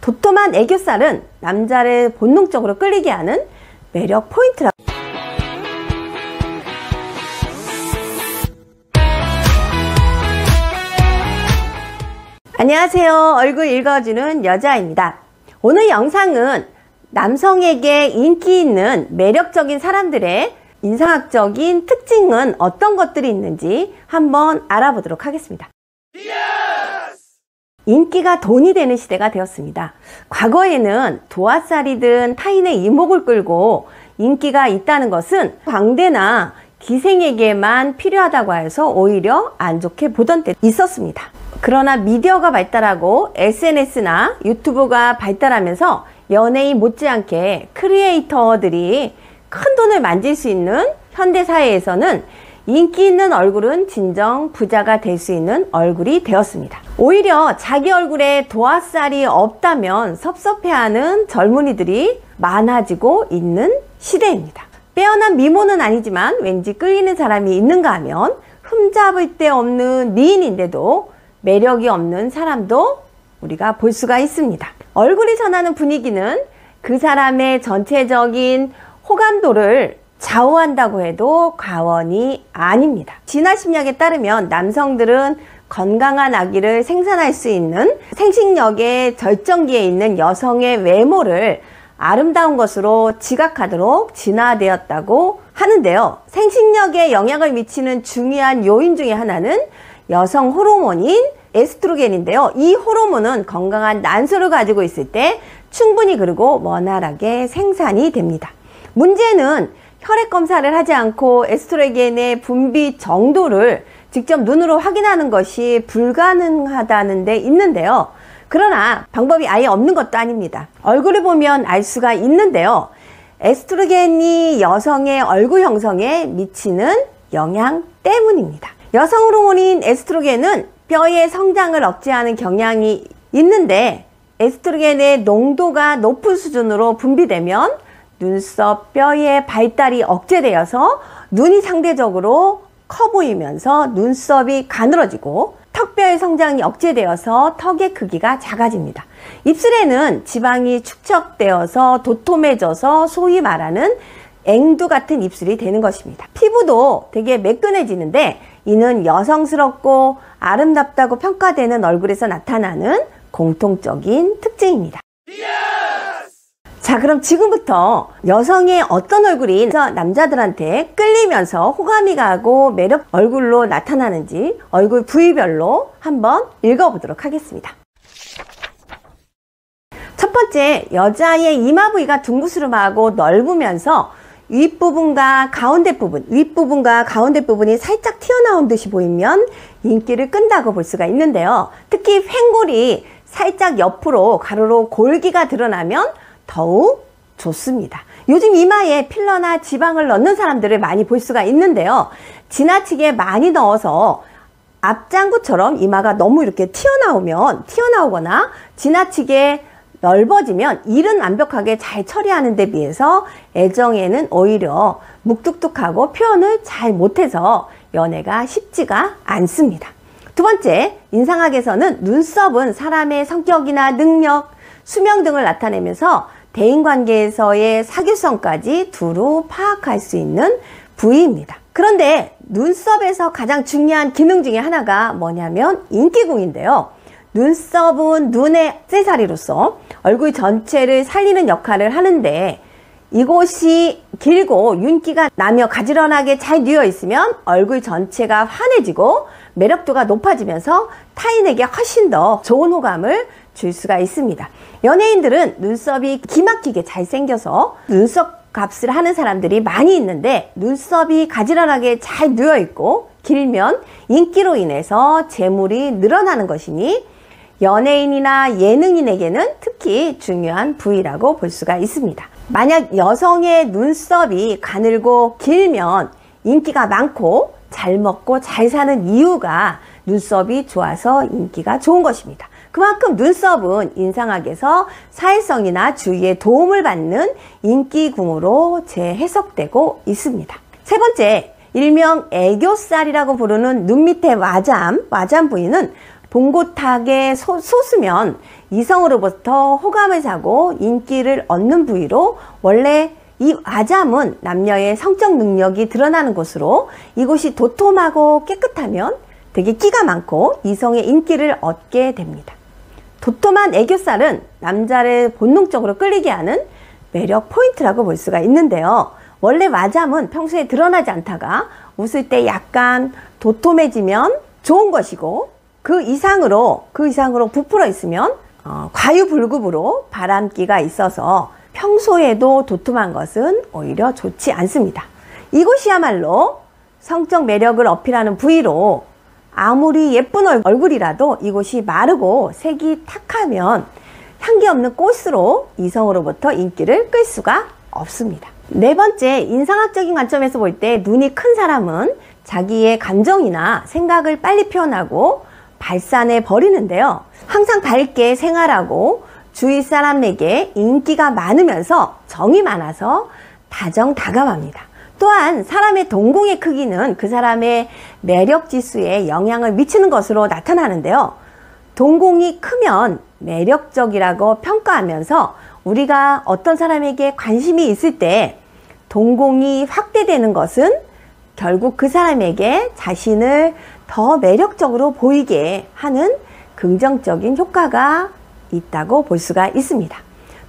도톰한 애교살은 남자를 본능적으로 끌리게 하는 매력 포인트라고. 안녕하세요. 얼굴 읽어주는 여자입니다. 오늘 영상은 남성에게 인기 있는 매력적인 사람들의 인상학적인 특징은 어떤 것들이 있는지 한번 알아보도록 하겠습니다. 인기가 돈이 되는 시대가 되었습니다. 과거에는 도화살이든 타인의 이목을 끌고 인기가 있다는 것은 광대나 기생에게만 필요하다고 해서 오히려 안 좋게 보던 때 있었습니다. 그러나 미디어가 발달하고 SNS나 유튜브가 발달하면서 연예인 못지않게 크리에이터들이 큰 돈을 만질 수 있는 현대사회에서는 인기 있는 얼굴은 진정 부자가 될 수 있는 얼굴이 되었습니다. 오히려 자기 얼굴에 도화살이 없다면 섭섭해하는 젊은이들이 많아지고 있는 시대입니다. 빼어난 미모는 아니지만 왠지 끌리는 사람이 있는가 하면 흠잡을 데 없는 미인인데도 매력이 없는 사람도 우리가 볼 수가 있습니다. 얼굴이 전하는 분위기는 그 사람의 전체적인 호감도를 좌우한다고 해도 과언이 아닙니다. 진화심리학에 따르면 남성들은 건강한 아기를 생산할 수 있는 생식력의 절정기에 있는 여성의 외모를 아름다운 것으로 지각하도록 진화되었다고 하는데요. 생식력에 영향을 미치는 중요한 요인 중에 하나는 여성 호르몬인 에스트로겐인데요. 이 호르몬은 건강한 난소를 가지고 있을 때 충분히 그리고 원활하게 생산이 됩니다. 문제는 혈액 검사를 하지 않고 에스트로겐의 분비 정도를 직접 눈으로 확인하는 것이 불가능하다는 데 있는데요. 그러나 방법이 아예 없는 것도 아닙니다. 얼굴을 보면 알 수가 있는데요. 에스트로겐이 여성의 얼굴 형성에 미치는 영향 때문입니다. 여성 호르몬인 에스트로겐은 뼈의 성장을 억제하는 경향이 있는데 에스트로겐의 농도가 높은 수준으로 분비되면 눈썹 뼈의 발달이 억제되어서 눈이 상대적으로 커 보이면서 눈썹이 가늘어지고 턱뼈의 성장이 억제되어서 턱의 크기가 작아집니다. 입술에는 지방이 축적되어서 도톰해져서 소위 말하는 앵두 같은 입술이 되는 것입니다. 피부도 되게 매끈해지는데 이는 여성스럽고 아름답다고 평가되는 얼굴에서 나타나는 공통적인 특징입니다. 자, 그럼 지금부터 여성의 어떤 얼굴이 남자들한테 끌리면서 호감이 가고 매력 얼굴로 나타나는지 얼굴 부위별로 한번 읽어보도록 하겠습니다. 첫 번째, 여자의 이마 부위가 둥그스름하고 넓으면서 윗부분과 가운데 부분이 살짝 튀어나온 듯이 보이면 인기를 끈다고 볼 수가 있는데요. 특히 횡골이 살짝 옆으로 가로로 골기가 드러나면 더욱 좋습니다. 요즘 이마에 필러나 지방을 넣는 사람들을 많이 볼 수가 있는데요. 지나치게 많이 넣어서 앞장구처럼 이마가 너무 이렇게 튀어나오거나 지나치게 넓어지면 일은 완벽하게 잘 처리하는 데 비해서 애정에는 오히려 묵뚝뚝하고 표현을 잘 못해서 연애가 쉽지가 않습니다. 두 번째, 인상학에서는 눈썹은 사람의 성격이나 능력, 수명 등을 나타내면서 대인관계에서의 사교성까지 두루 파악할 수 있는 부위입니다. 그런데 눈썹에서 가장 중요한 기능 중에 하나가 뭐냐면 인기궁인데요. 눈썹은 눈의 액세서리로서 얼굴 전체를 살리는 역할을 하는데 이곳이 길고 윤기가 나며 가지런하게 잘 뉘어 있으면 얼굴 전체가 환해지고 매력도가 높아지면서 타인에게 훨씬 더 좋은 호감을 줄 수가 있습니다. 연예인들은 눈썹이 기막히게 잘생겨서 눈썹 값을 하는 사람들이 많이 있는데 눈썹이 가지런하게 잘 누워 있고 길면 인기로 인해서 재물이 늘어나는 것이니 연예인이나 예능인에게는 특히 중요한 부위라고 볼 수가 있습니다. 만약 여성의 눈썹이 가늘고 길면 인기가 많고 잘 먹고 잘 사는 이유가 눈썹이 좋아서 인기가 좋은 것입니다. 그만큼 눈썹은 인상학에서 사회성이나 주위의 도움을 받는 인기궁으로 재해석되고 있습니다. 세 번째, 일명 애교살이라고 부르는 눈 밑의 와잠 부위는 봉고탁에 솟으면 이성으로부터 호감을 사고 인기를 얻는 부위로, 원래 이 아잠은 남녀의 성적 능력이 드러나는 곳으로, 이곳이 도톰하고 깨끗하면 되게 끼가 많고 이성의 인기를 얻게 됩니다. 도톰한 애교살은 남자를 본능적으로 끌리게 하는 매력 포인트라고 볼 수가 있는데요. 원래 와잠은 평소에 드러나지 않다가 웃을 때 약간 도톰해지면 좋은 것이고, 그 이상으로 부풀어 있으면 과유불급으로 바람기가 있어서 평소에도 도톰한 것은 오히려 좋지 않습니다. 이곳이야말로 성적 매력을 어필하는 부위로, 아무리 예쁜 얼굴이라도 이곳이 마르고 색이 탁하면 향기 없는 꽃으로 이성으로부터 인기를 끌 수가 없습니다. 네 번째, 인상학적인 관점에서 볼 때 눈이 큰 사람은 자기의 감정이나 생각을 빨리 표현하고 발산해 버리는데요. 항상 밝게 생활하고 주위 사람에게 인기가 많으면서 정이 많아서 다정다감합니다. 또한 사람의 동공의 크기는 그 사람의 매력 지수에 영향을 미치는 것으로 나타나는데요. 동공이 크면 매력적이라고 평가하면서 우리가 어떤 사람에게 관심이 있을 때 동공이 확대되는 것은 결국 그 사람에게 자신을 더 매력적으로 보이게 하는 긍정적인 효과가 있다고 볼 수가 있습니다.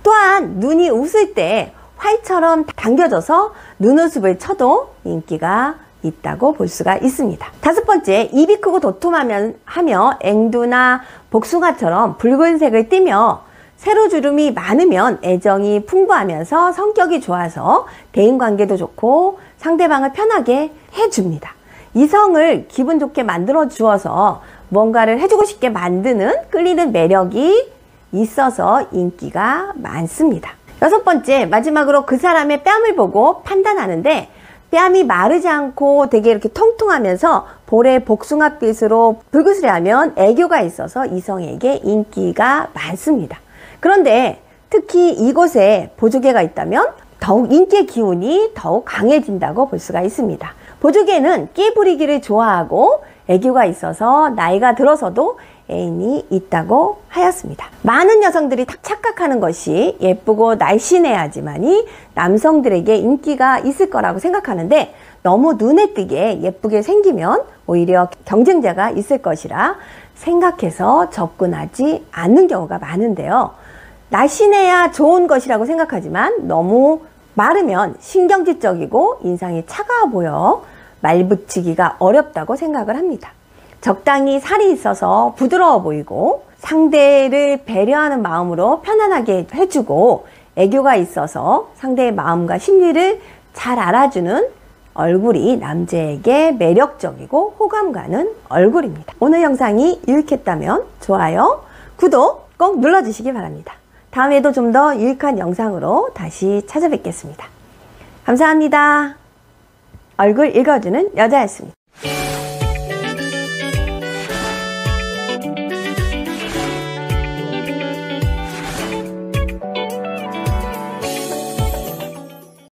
또한 눈이 웃을 때 활처럼 당겨져서 눈웃음을 쳐도 인기가 있다고 볼 수가 있습니다. 다섯 번째, 입이 크고 도톰하며 앵두나 복숭아처럼 붉은색을 띠며 세로주름이 많으면 애정이 풍부하면서 성격이 좋아서 대인관계도 좋고 상대방을 편하게 해줍니다. 이성을 기분 좋게 만들어 주어서 뭔가를 해주고 싶게 만드는 끌리는 매력이 있어서 인기가 많습니다. 여섯 번째, 마지막으로 그 사람의 뺨을 보고 판단하는데, 뺨이 마르지 않고 되게 이렇게 통통하면서 볼에 복숭아빛으로 붉으스레하면 애교가 있어서 이성에게 인기가 많습니다. 그런데 특히 이곳에 보조개가 있다면 더욱 인기의 기운이 더욱 강해진다고 볼 수가 있습니다. 보조개는 끼 부리기를 좋아하고 애교가 있어서 나이가 들어서도 애인이 있다고 하였습니다. 많은 여성들이 착각하는 것이 예쁘고 날씬해야지만이 남성들에게 인기가 있을 거라고 생각하는데, 너무 눈에 띄게 예쁘게 생기면 오히려 경쟁자가 있을 것이라 생각해서 접근하지 않는 경우가 많은데요. 날씬해야 좋은 것이라고 생각하지만 너무 마르면 신경질적이고 인상이 차가워 보여 말붙이기가 어렵다고 생각을 합니다. 적당히 살이 있어서 부드러워 보이고 상대를 배려하는 마음으로 편안하게 해주고 애교가 있어서 상대의 마음과 심리를 잘 알아주는 얼굴이 남자에게 매력적이고 호감 가는 얼굴입니다. 오늘 영상이 유익했다면 좋아요, 구독 꼭 눌러주시기 바랍니다. 다음에도 좀 더 유익한 영상으로 다시 찾아뵙겠습니다. 감사합니다. 얼굴 읽어주는 여자였습니다.